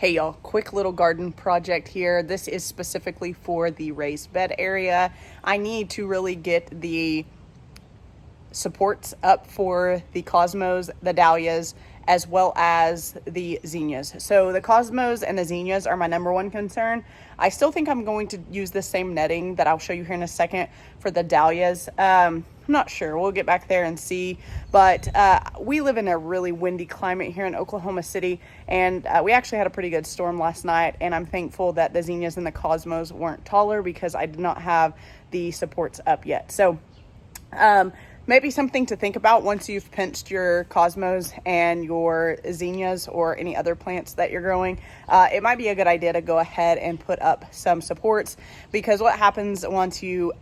Hey y'all, quick little garden project here. This is specifically for the raised bed area. I need to really get the supports up for the cosmos, the dahlias, as well as the zinnias. So the cosmos and the zinnias are my number one concern. I still think I'm going to use the same netting that I'll show you here in a second for the dahlias. I'm not sure. We'll get back there and see. But we live in a really windy climate here in Oklahoma City, and we actually had a pretty good storm last night, and I'm thankful that the zinnias and the cosmos weren't taller because I did not have the supports up yet. So maybe something to think about once you've pinched your cosmos and your zinnias or any other plants that you're growing. It might be a good idea to go ahead and put up some supports, because what happens once you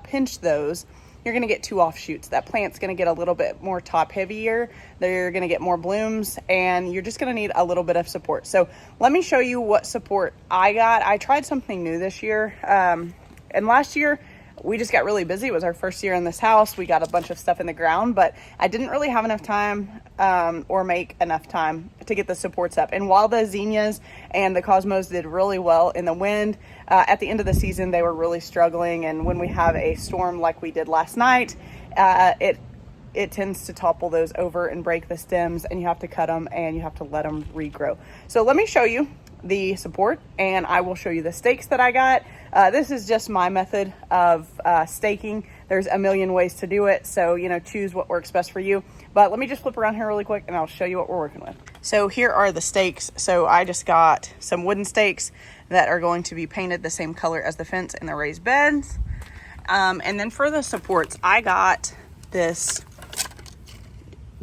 pinch those, you're going to get two offshoots. That plant's going to get a little bit more top heavier. They're going to get more blooms, and you're just going to need a little bit of support. So let me show you what support I got. I tried something new this year. And last year we just got really busy. It was our first year in this house. We got a bunch of stuff in the ground, but I didn't really have enough time or make enough time to get the supports up. And while the zinnias and the cosmos did really well in the wind, at the end of the season, they were really struggling. And when we have a storm like we did last night, it tends to topple those over and break the stems, and you have to cut them and you have to let them regrow. So let me show you the support, and I will show you the stakes that I got. This is just my method of staking. There's a million ways to do it, so choose what works best for you. But let me just flip around here really quick and I'll show you what we're working with. So here are the stakes. So I just got some wooden stakes that are going to be painted the same color as the fence and the raised beds. And then for the supports, I got this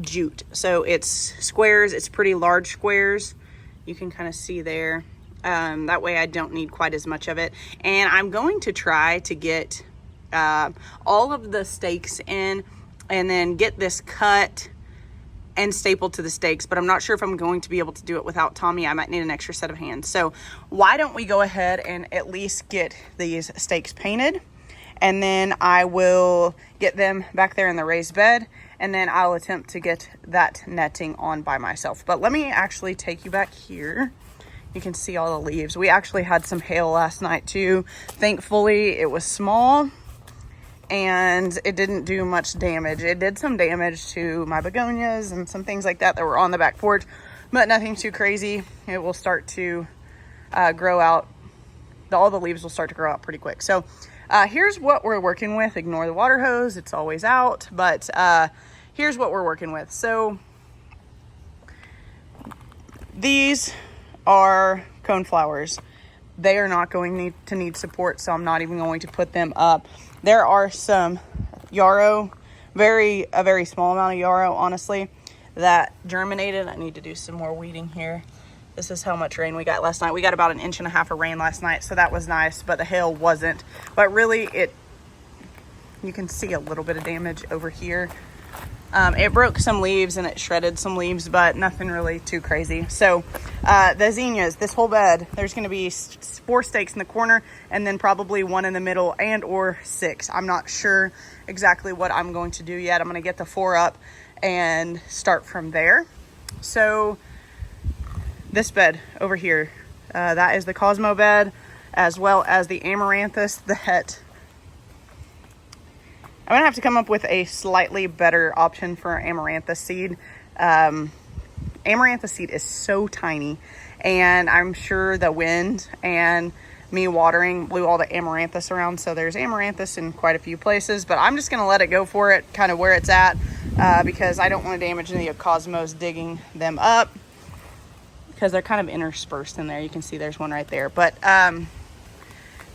jute. So it's squares, it's pretty large squares. You can kind of see there. That way I don't need quite as much of it. And I'm going to try to get all of the stakes in and then get this cut and stapled to the stakes, but I'm not sure if I'm going to be able to do it without Tommy. I might need an extra set of hands. So why don't we go ahead and at least get these stakes painted, and then I will get them back there in the raised bed, and then I'll attempt to get that netting on by myself. But let me actually take you back here. You can see all the leaves. We actually had some hail last night too. Thankfully, it was small and it didn't do much damage. It did some damage to my begonias and some things like that that were on the back porch, but nothing too crazy. It will start to grow out. All the leaves will start to grow out pretty quick. So here's what we're working with. Ignore the water hose. It's always out, but here's what we're working with. So these are coneflowers. They are not going to need support, so I'm not even going to put them up. There are some yarrow, a very small amount of yarrow, honestly, that germinated. I need to do some more weeding here. This is how much rain we got last night. We got about 1.5 inches of rain last night, so that was nice, but the hail wasn't. But really, you can see a little bit of damage over here. It broke some leaves and it shredded some leaves, but nothing really too crazy. So the zinnias, this whole bed, there's going to be 4 stakes in the corner and then probably 1 in the middle and or 6. I'm not sure exactly what I'm going to do yet. I'm going to get the 4 up and start from there. So this bed over here, that is the Cosmo bed, as well as the Amaranthus that I'm gonna have to come up with a slightly better option for Amaranthus seed. Amaranthus seed is so tiny, and I'm sure the wind and me watering blew all the Amaranthus around. So there's Amaranthus in quite a few places, but I'm just gonna let it go for it, kind of where it's at, because I don't want to damage any of Cosmos digging them up, because they're kind of interspersed in there. You can see there's one right there. But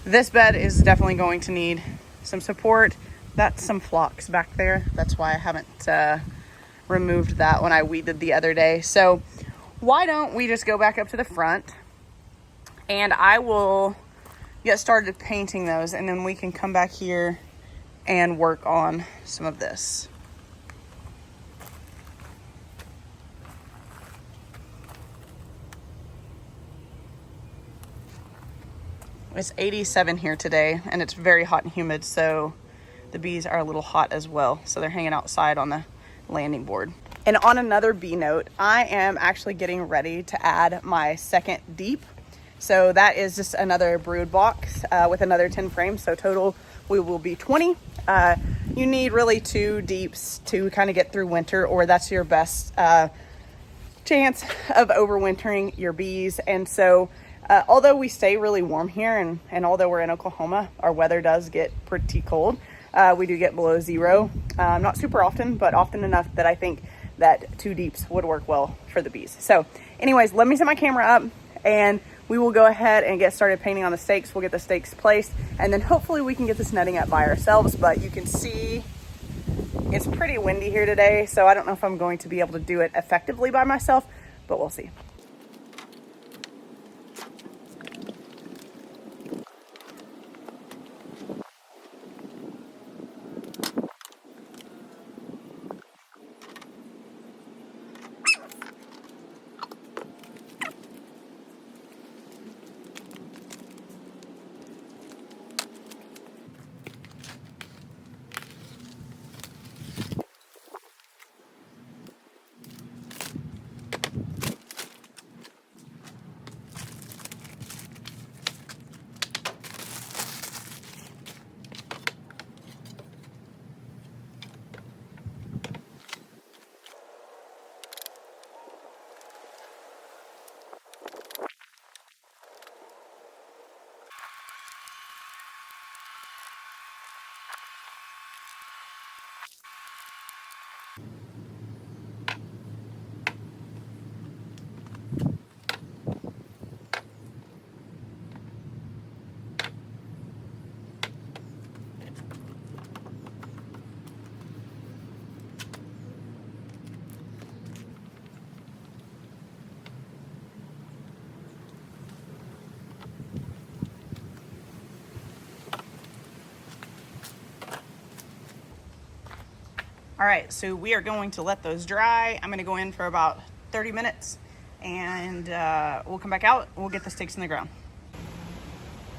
this bed is definitely going to need some support. That's some phlox back there. That's why I haven't removed that when I weeded the other day. So why don't we just go back up to the front, and I will get started painting those, and then we can come back here and work on some of this. It's 87 here today, and it's very hot and humid, so the bees are a little hot as well. So they're hanging outside on the landing board. And on another bee note, I am actually getting ready to add my second deep. So that is just another brood box with another 10 frames. So total we will be 20. You need really 2 deeps to kind of get through winter, or that's your best chance of overwintering your bees. And so although we stay really warm here, and although we're in Oklahoma, our weather does get pretty cold. We do get below 0, not super often, but often enough that I think that 2 deeps would work well for the bees. So anyways, let me set my camera up and we will go ahead and get started painting on the stakes. We'll get the stakes placed, and then hopefully we can get this netting up by ourselves. But you can see it's pretty windy here today, so I don't know if I'm going to be able to do it effectively by myself, but we'll see. All right, so we are going to let those dry. I'm gonna go in for about 30 minutes and we'll come back out and we'll get the stakes in the ground.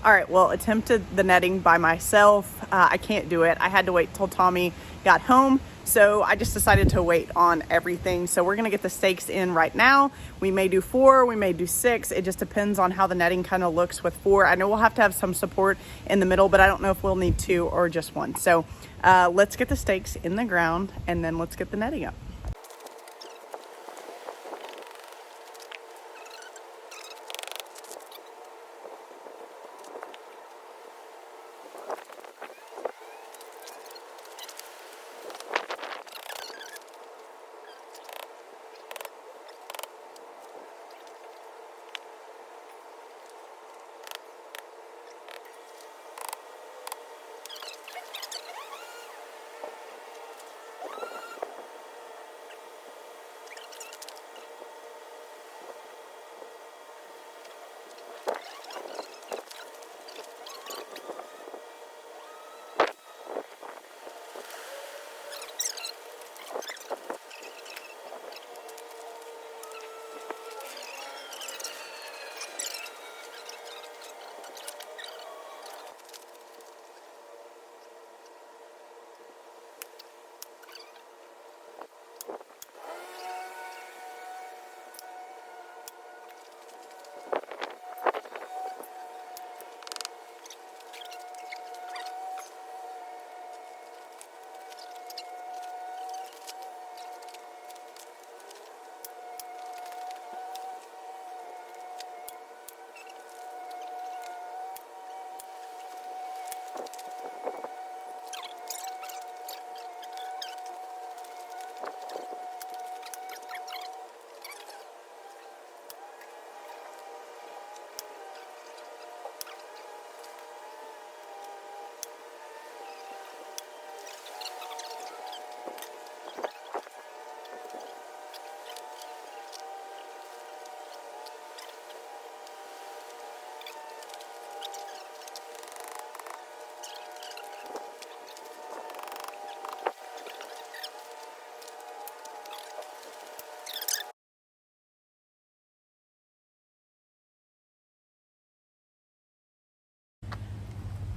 All right, well, attempted the netting by myself. I can't do it. I had to wait till Tommy got home. So I just decided to wait on everything. So we're gonna get the stakes in right now. We may do 4, we may do 6. It just depends on how the netting kind of looks with 4. I know we'll have to have some support in the middle, but I don't know if we'll need 2 or just 1. So let's get the stakes in the ground and then let's get the netting up.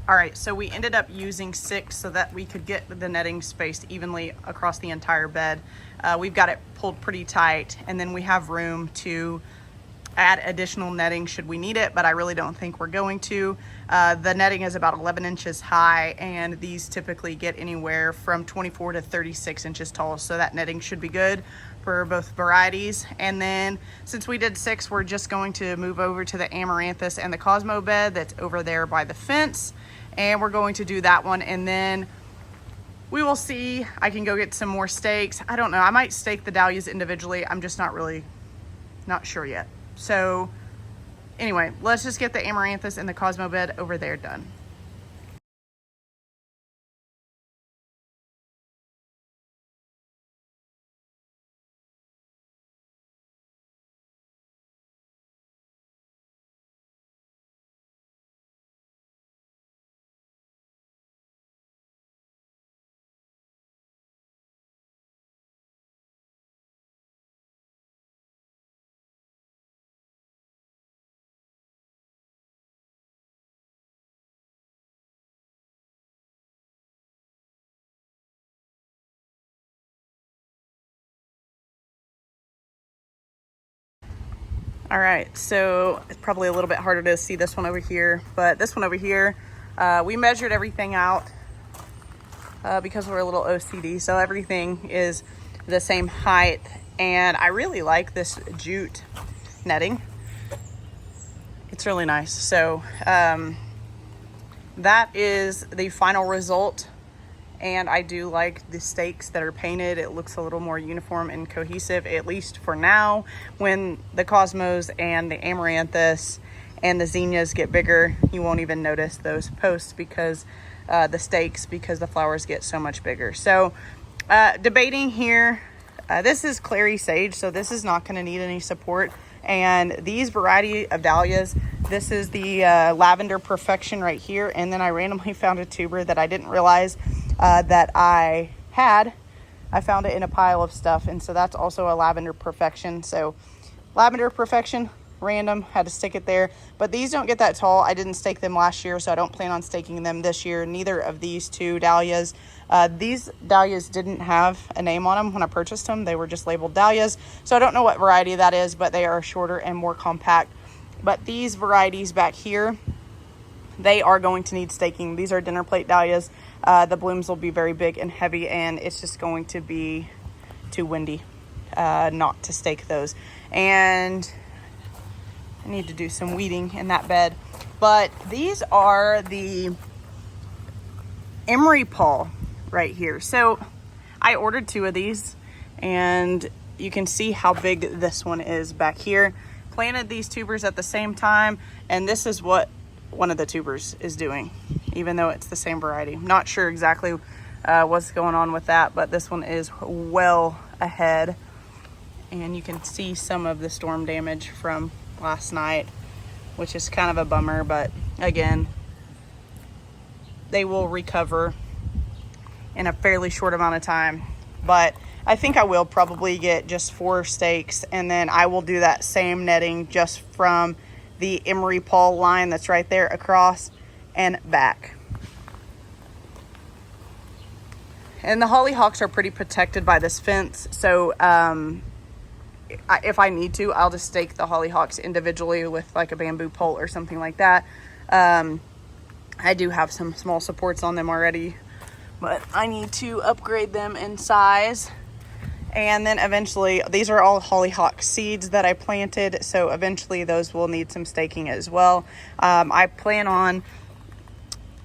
All right, so we ended up using 6 so that we could get the netting spaced evenly across the entire bed. We've got it pulled pretty tight, and then we have room to add additional netting should we need it, but I really don't think we're going to. The netting is about 11 inches high, and these typically get anywhere from 24 to 36 inches tall, so that netting should be good for both varieties. And then since we did 6, we're just going to move over to the amaranthus and the Cosmo bed that's over there by the fence, and we're going to do that one, and then we will see. I can go get some more stakes. I don't know, I might stake the dahlias individually. I'm just not sure yet. So anyway, let's just get the amaranthus and the Cosmo bed over there done. All right, so it's probably a little bit harder to see this one over here, but this one over here, we measured everything out because we're a little OCD, so everything is the same height, and I really like this jute netting. It's really nice. So that is the final result, and I do like the stakes that are painted. It looks a little more uniform and cohesive, at least for now. When the Cosmos and the Amaranthus and the Zinnias get bigger, you won't even notice those posts because the stakes, because the flowers get so much bigger. So debating here, this is clary sage, so this is not going to need any support. And these variety of dahlias, this is the Lavender Perfection right here, and then I randomly found a tuber that I didn't realize that I had. I found it in a pile of stuff, and so that's also a Lavender Perfection. So Lavender Perfection, random, had to stick it there. But these don't get that tall. I didn't stake them last year, so I don't plan on staking them this year. Neither of these two dahlias. These dahlias didn't have a name on them when I purchased them. They were just labeled dahlias, so I don't know what variety that is, but they are shorter and more compact. But these varieties back here, they are going to need staking. These are dinner plate dahlias. The blooms will be very big and heavy, and it's just going to be too windy not to stake those. And I need to do some weeding in that bed. But these are the emery Paul right here. So I ordered 2 of these, and you can see how big this one is back here. Planted these tubers at the same time, and this is what one of the tubers is doing, even though it's the same variety. I'm not sure exactly what's going on with that, but this one is well ahead, and you can see some of the storm damage from last night, which is kind of a bummer, but again, they will recover in a fairly short amount of time. But I think I will probably get just 4 stakes, and then I will do that same netting just from the emery Paul line that's right there across and back. And the hollyhocks are pretty protected by this fence, so if I need to, I'll just stake the hollyhocks individually with like a bamboo pole or something like that. I do have some small supports on them already, but I need to upgrade them in size. And then eventually, these are all hollyhock seeds that I planted, so eventually those will need some staking as well. I plan on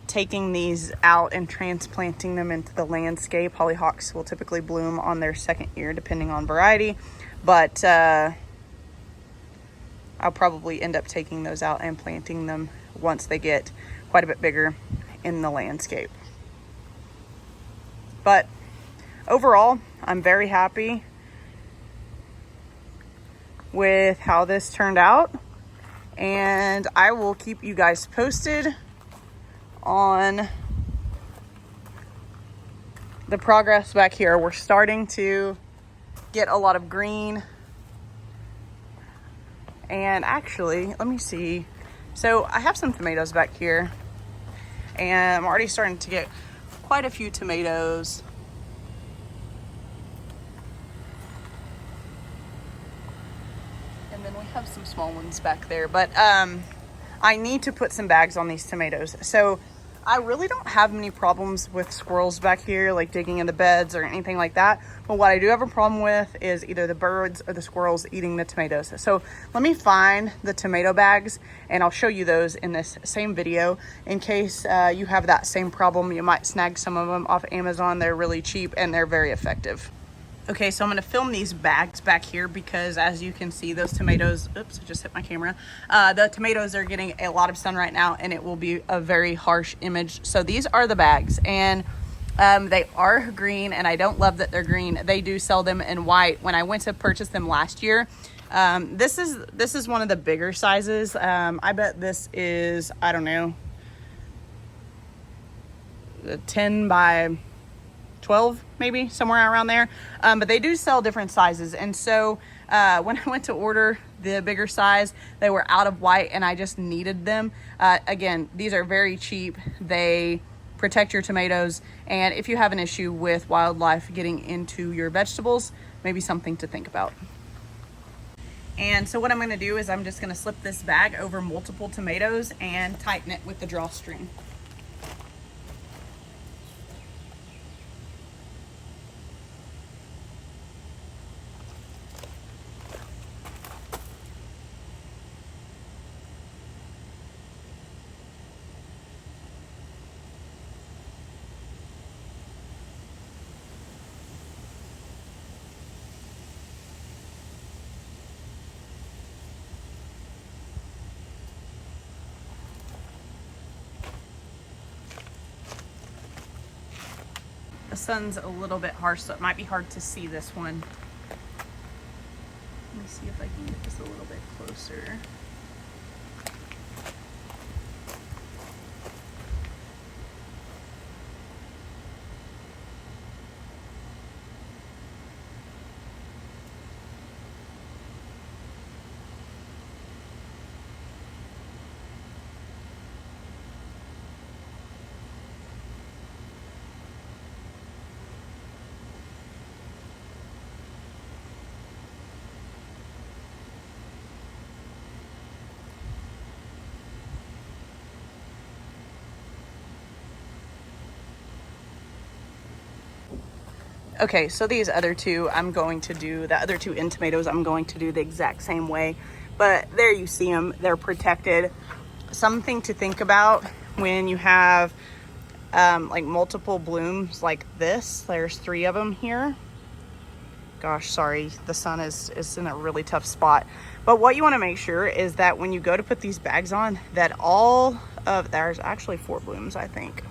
taking these out and transplanting them into the landscape. Hollyhocks will typically bloom on their second year depending on variety, but I'll probably end up taking those out and planting them once they get quite a bit bigger in the landscape. But overall, I'm very happy with how this turned out, and I will keep you guys posted on the progress back here. We're starting to get a lot of green, and actually, let me see. So I have some tomatoes back here, and I'm already starting to get quite a few tomatoes. small ones back there. But I need to put some bags on these tomatoes. So I really don't have many problems with squirrels back here, like digging in the beds or anything like that. But what I do have a problem with is either the birds or the squirrels eating the tomatoes. So let me find the tomato bags and I'll show you those in this same video. In case you have that same problem, you might snag some of them off Amazon. They're really cheap and they're very effective. Okay, so I'm gonna film these bags back here because as you can see, those tomatoes, oops, I just hit my camera. The tomatoes are getting a lot of sun right now and it will be a very harsh image. So these are the bags and they are green and I don't love that they're green. They do sell them in white. When I went to purchase them last year, this is one of the bigger sizes. I bet this is, I don't know, 10 by 12 maybe, somewhere around there. But they do sell different sizes. And so when I went to order the bigger size, they were out of white and I just needed them. Again, these are very cheap. They protect your tomatoes. And if you have an issue with wildlife getting into your vegetables, maybe something to think about. And so what I'm gonna do is I'm just gonna slip this bag over multiple tomatoes and tighten it with the drawstring. The sun's a little bit harsh, so it might be hard to see this one. Let me see if I can get this a little bit closer. Okay, so these other two, the other two end tomatoes, I'm going to do the exact same way. But there you see them, they're protected. Something to think about when you have like multiple blooms like this. There's 3 of them here. Gosh, sorry, the sun is in a really tough spot. But what you wanna make sure is that when you go to put these bags on, that there's actually 4 blooms, I think.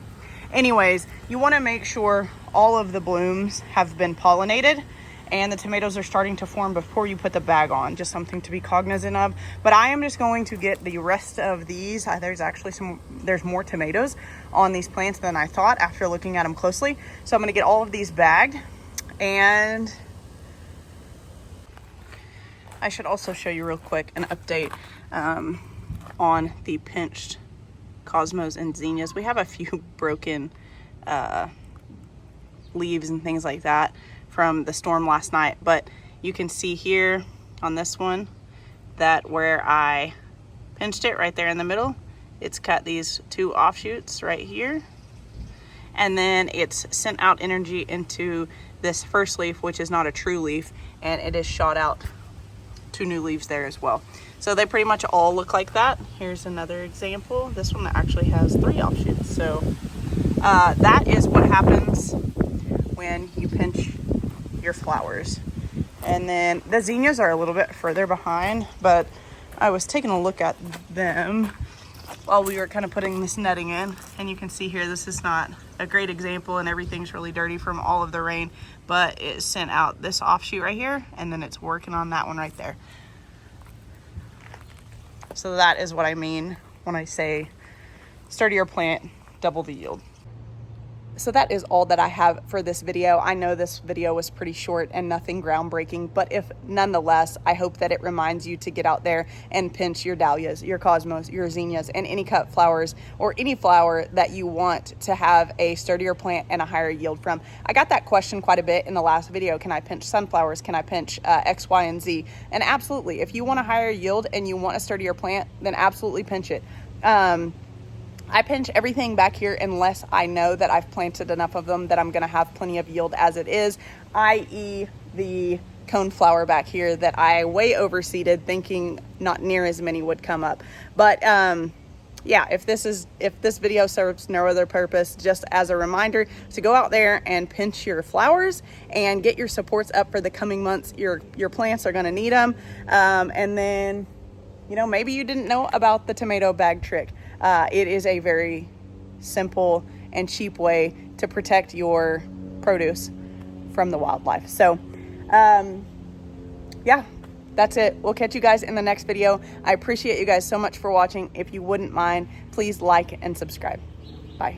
Anyways, you wanna make sure all of the blooms have been pollinated and the tomatoes are starting to form before you put the bag on. Just something to be cognizant of. But I am just going to get the rest of these. There's more tomatoes on these plants than I thought after looking at them closely. So I'm gonna get all of these bagged. And I should also show you real quick an update on the pinched cosmos and zinnias. We have a few broken leaves and things like that from the storm last night, but you can see here on this one that where I pinched it right there in the middle, it's cut these 2 offshoots right here, and then it's sent out energy into this first leaf, which is not a true leaf, and it is shot out 2 new leaves there as well. So they pretty much all look like that. Here's another example. This one actually has 3 offshoots. So that is what happens when you pinch your flowers. And then the zinnias are a little bit further behind, but I was taking a look at them while we were kind of putting this netting in, and you can see here this is not a great example and everything's really dirty from all of the rain, but it sent out this offshoot right here and then it's working on that one right there. So that is what I mean when I say sturdier plant, double the yield. So that is all that I have for this video. I know this video was pretty short and nothing groundbreaking, but if nonetheless, I hope that it reminds you to get out there and pinch your dahlias, your cosmos, your zinnias, and any cut flowers or any flower that you want to have a sturdier plant and a higher yield from. I got that question quite a bit in the last video. Can I pinch sunflowers? Can I pinch X, Y, and Z? And absolutely, if you want a higher yield and you want a sturdier plant, then absolutely pinch it. I pinch everything back here unless I know that I've planted enough of them that I'm going to have plenty of yield as it is, i.e. the coneflower back here that I way overseeded thinking not near as many would come up. But yeah, if this video serves no other purpose, just as a reminder to go out there and pinch your flowers and get your supports up for the coming months. Your plants are going to need them. And then, you know, maybe you didn't know about the tomato bag trick. It is a very simple and cheap way to protect your produce from the wildlife. So, yeah, that's it. We'll catch you guys in the next video. I appreciate you guys so much for watching. If you wouldn't mind, please like and subscribe. Bye.